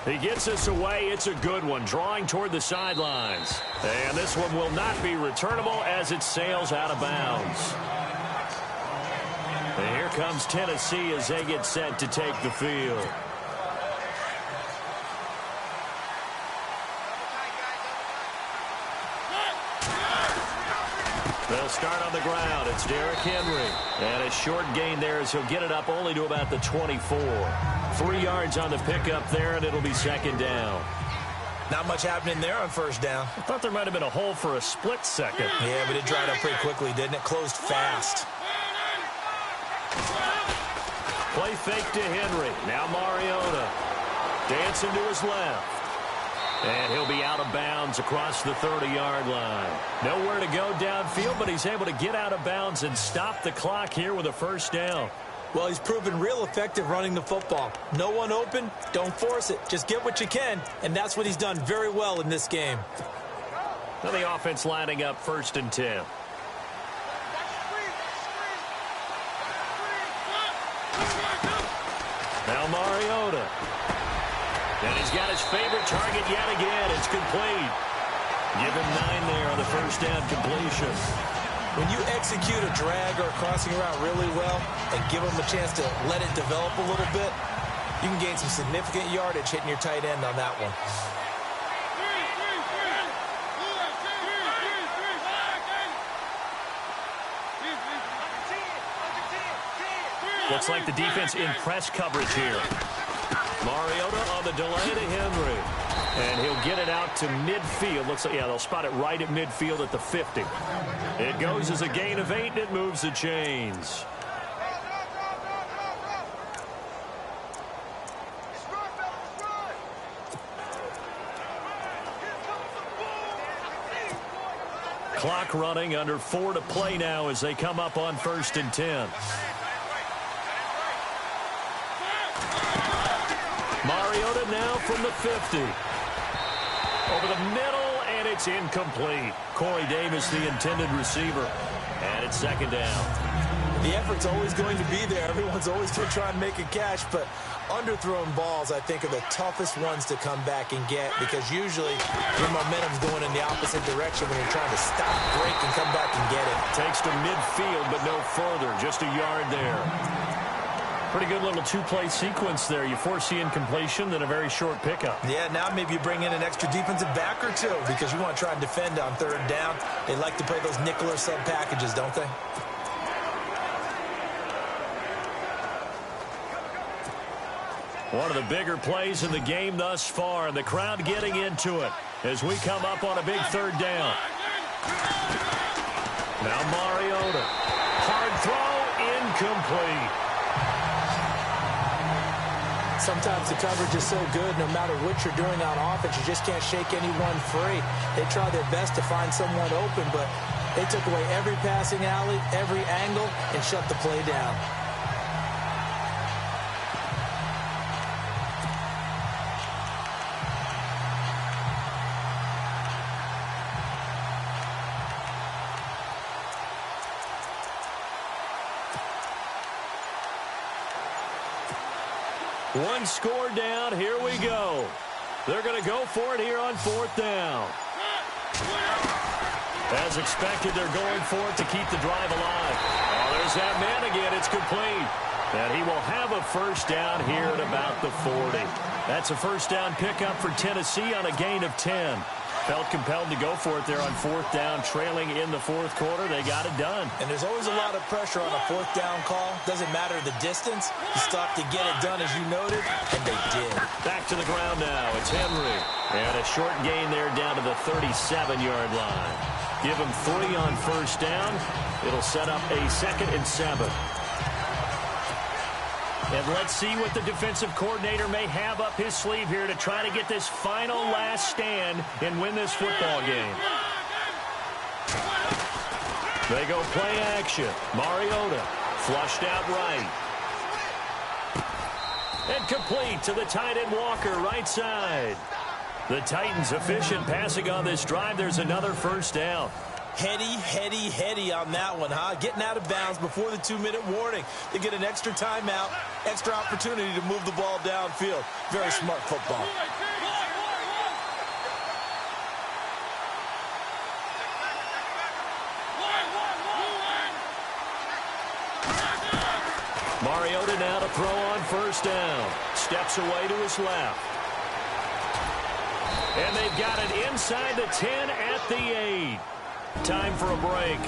He gets us away. It's a good one, drawing toward the sidelines. And this one will not be returnable as it sails out of bounds. And here comes Tennessee as they get set to take the field. They'll start on the ground. It's Derrick Henry. And a short gain there as he'll get it up only to about the 24. 3 yards on the pickup there, and it'll be 2nd down. Not much happening there on 1st down. I thought there might have been a hole for a split second. Yeah, but it dried up pretty quickly, didn't it? Closed fast. Play fake to Henry. Now Mariota. Dancing to his left. And he'll be out of bounds across the 30-yard line. Nowhere to go downfield, but he's able to get out of bounds and stop the clock here with a 1st down. Well, he's proven real effective running the football. No one open, don't force it. Just get what you can, and that's what he's done very well in this game. Now the offense lining up 1st and 10. Now Mariota. And he's got his favorite target yet again. It's complete. Give him 9 there on the 1st down completion. When you execute a drag or a crossing route really well and give them a chance to let it develop a little bit, you can gain some significant yardage hitting your tight end on that one. Looks like the defense in press coverage here. Mariota on the delay to Henry. And he'll get it out to midfield. Looks like, yeah, they'll spot it right at midfield at the 50. It goes as a gain of 8, and it moves the chains. Clock running, under 4 to play now as they come up on 1st and 10. from the 50. Over the middle, and it's incomplete. Corey Davis, the intended receiver. And it's second down. The effort's always going to be there. Everyone's always going to try and make a catch, but underthrown balls, I think, are the toughest ones to come back and get because usually your momentum's going in the opposite direction when you're trying to stop, break, and come back and get it. Takes to midfield, but no further. Just a yard there. Pretty good little two-play sequence there. You force the incompletion, then a very short pickup. Yeah, now maybe you bring in an extra defensive back or two because you want to try and defend on third down. They like to play those nickel or sub packages, don't they? One of the bigger plays in the game thus far, and the crowd getting into it as we come up on a big third down. Now Mariota. Hard throw, incomplete. Sometimes the coverage is so good, no matter what you're doing on offense, you just can't shake anyone free. They try their best to find someone open, but they took away every passing alley, every angle, and shut the play down. One score down. Here we go. They're going to go for it here on fourth down. As expected, they're going for it to keep the drive alive. Oh, there's that man again. It's complete. And he will have a first down here at about the 40. That's a first down pickup for Tennessee on a gain of 10. Felt compelled to go for it there on fourth down, trailing in the fourth quarter. They got it done. And there's always a lot of pressure on a fourth down call. Doesn't matter the distance. You stop to get it done, as you noted, and they did. Back to the ground now. It's Henry. And a short gain there down to the 37-yard line. Give him 3 on first down. It'll set up a 2nd and 7. And let's see what the defensive coordinator may have up his sleeve here to try to get this final last stand and win this football game. They go play action. Mariota flushed out right. And complete to the tight end Walker, right side. The Titans efficient passing on this drive. There's another first down. Heady on that one, huh? Getting out of bounds before the 2-minute warning. They get an extra timeout, extra opportunity to move the ball downfield. Very smart football. Mariota now to throw on first down. Steps away to his left. And they've got it inside the 10 at the 8. Time for a break.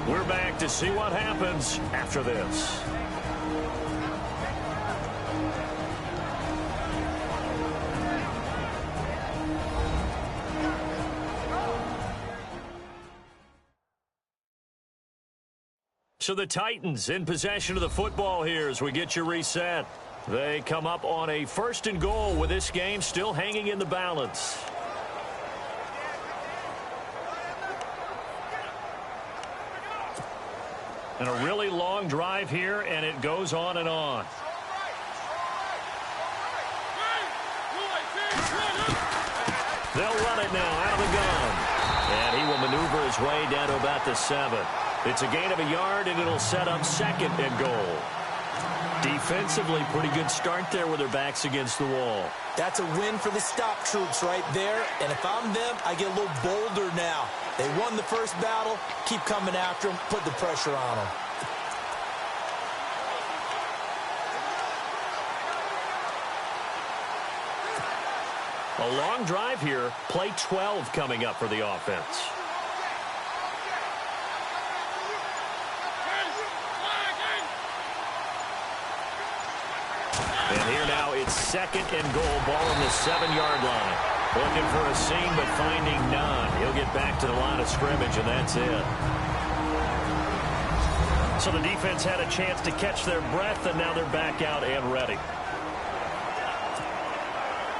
We're back to see what happens after this. So the Titans in possession of the football here as we get you reset. They come up on a 1st and goal with this game still hanging in the balance. And a really long drive here, and it goes on and on. They'll run it now out of the gun. And he will maneuver his way down to about the 7. It's a gain of a yard, and it'll set up 2nd and goal. Defensively, pretty good start there with their backs against the wall. That's a win for the stop troops right there. And if I'm them, I get a little bolder now. They won the first battle. Keep coming after them. Put the pressure on them. A long drive here. Play 12 coming up for the offense. And here now it's 2nd and goal. Ball on the 7-yard line. Looking for a seam, but finding none. He'll get back to the line of scrimmage, and that's it. So the defense had a chance to catch their breath, and now they're back out and ready.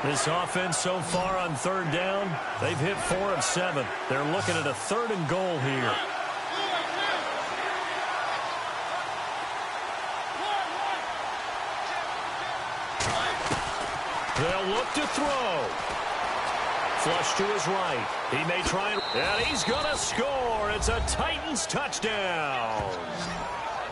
This offense so far on third down, they've hit 4 of 7. They're looking at a 3rd and goal here. They'll look to throw. Flush to his right. He may try and he's going to score. It's a Titans touchdown.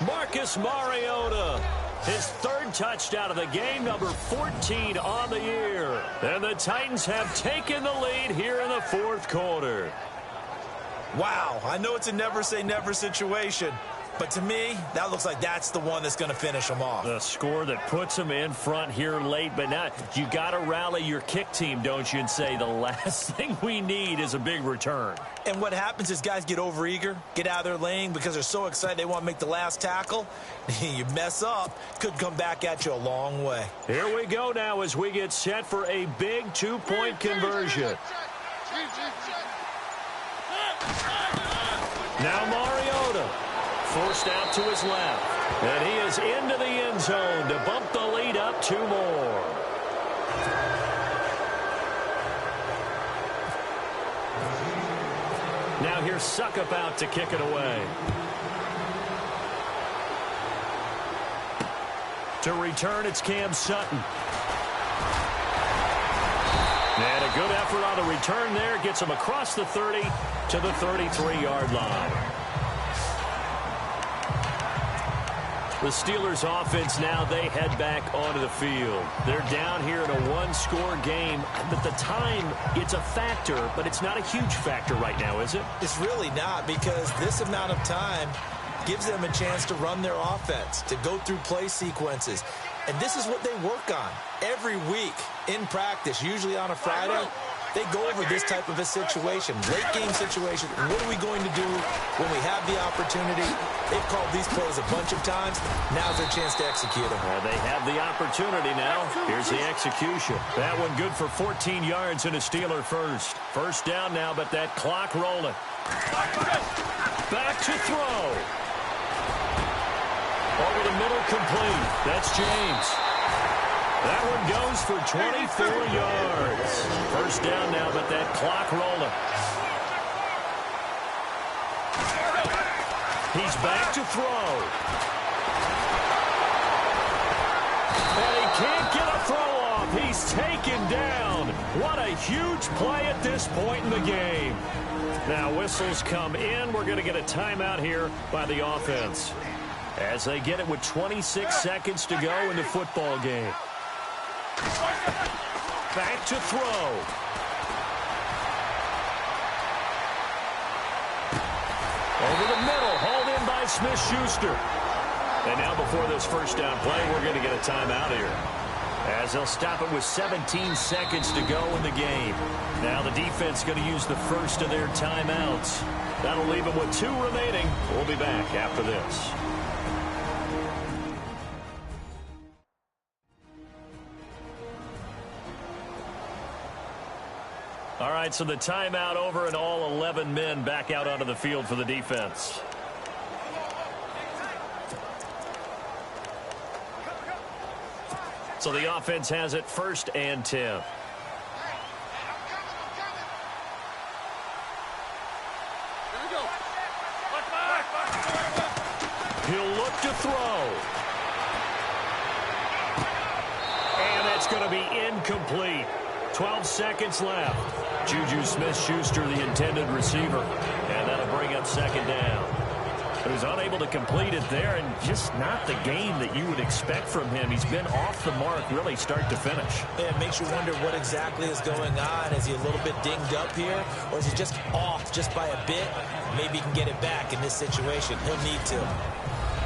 Marcus Mariota, his third touchdown of the game, number 14 on the year. And the Titans have taken the lead here in the fourth quarter. Wow, I know it's a never-say-never situation, but to me, that looks like that's the one that's going to finish them off. The score that puts them in front here late, but now you got to rally your kick team, don't you, and say the last thing we need is a big return. And what happens is guys get overeager, get out of their lane because they're so excited they want to make the last tackle. You mess up, could come back at you a long way. Here we go now as we get set for a big two-point conversion. Now Mariota. Forced out to his left. And he is into the end zone to bump the lead up 2 more. Now here's Suckup out to kick it away. To return, it's Cam Sutton. And a good effort on the return there. Gets him across the 30 to the 33-yard line. The Steelers offense now, they head back onto the field. They're down here in a one-score game, but the time, it's a factor, but it's not a huge factor right now, is it? It's really not, because this amount of time gives them a chance to run their offense, to go through play sequences. And this is what they work on every week in practice, usually on a Friday. They go over this type of a situation, late-game situation. What are we going to do when we have the opportunity? They've called these plays a bunch of times. Now's their chance to execute them. They have the opportunity now. Here's the execution. That one good for 14 yards and a Steeler first. First down now, but that clock rolling. Back to throw. Over the middle, complete. That's James. That one goes for 24 yards. First down now, but that clock rolling. He's back to throw. And he can't get a throw off. He's taken down. What a huge play at this point in the game. Now whistles come in. We're going to get a timeout here by the offense, as they get it with 26 seconds to go in the football game. Back to throw. Over the middle, hauled in by Smith-Schuster. And now before this first down play, we're going to get a timeout here, as they'll stop it with 17 seconds to go in the game. Now the defense going to use the first of their timeouts. That'll leave them with 2 remaining. We'll be back after this. All right, so the timeout over and all 11 men back out onto the field for the defense. So the offense has it 1st and 10. He'll look to throw. And that's going to be incomplete. 12 seconds left. Juju Smith-Schuster, the intended receiver. And that'll bring up 2nd down. He was unable to complete it there, and just not the game that you would expect from him. He's been off the mark really start to finish. Yeah, it makes you wonder what exactly is going on. Is he a little bit dinged up here, or is he just off just by a bit? Maybe he can get it back in this situation. He'll need to.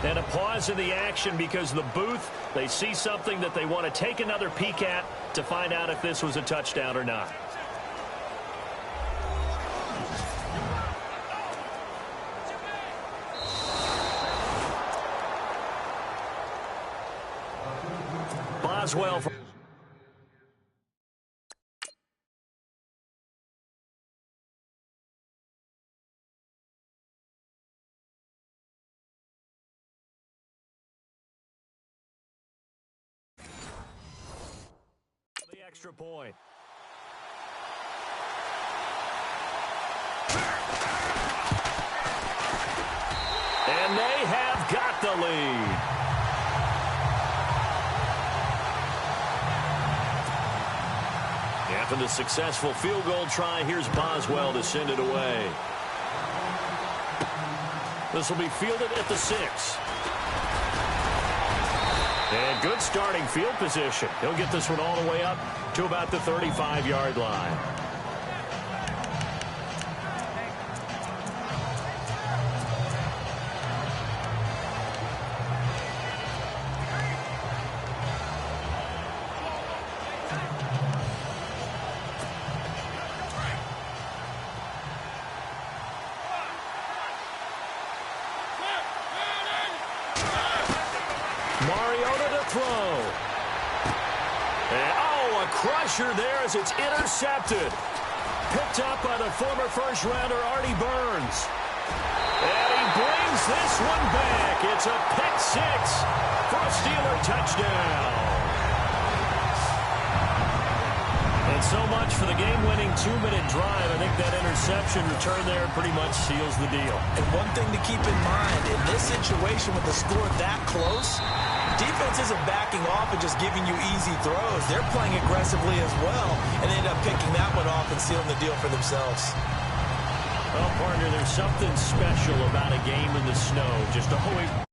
And a pause in the action because the booth, they see something that they want to take another peek at to find out if this was a touchdown or not. Boswell. The extra point. And they have got the lead. Off in a successful field goal try. Here's Boswell to send it away. This will be fielded at the 6. And good starting field position. He'll get this one all the way up to about the 35-yard line. Crusher there as it's intercepted. Picked up by the former first-rounder Artie Burns. And he brings this one back. It's a pick 6 for a Steeler touchdown. And so much for the game-winning 2-minute drive. I think that interception return there pretty much seals the deal. And one thing to keep in mind, in this situation with the score that close, defense isn't backing off and just giving you easy throws. They're playing aggressively as well and end up picking that one off and sealing the deal for themselves. Well, partner, there's something special about a game in the snow. Just always...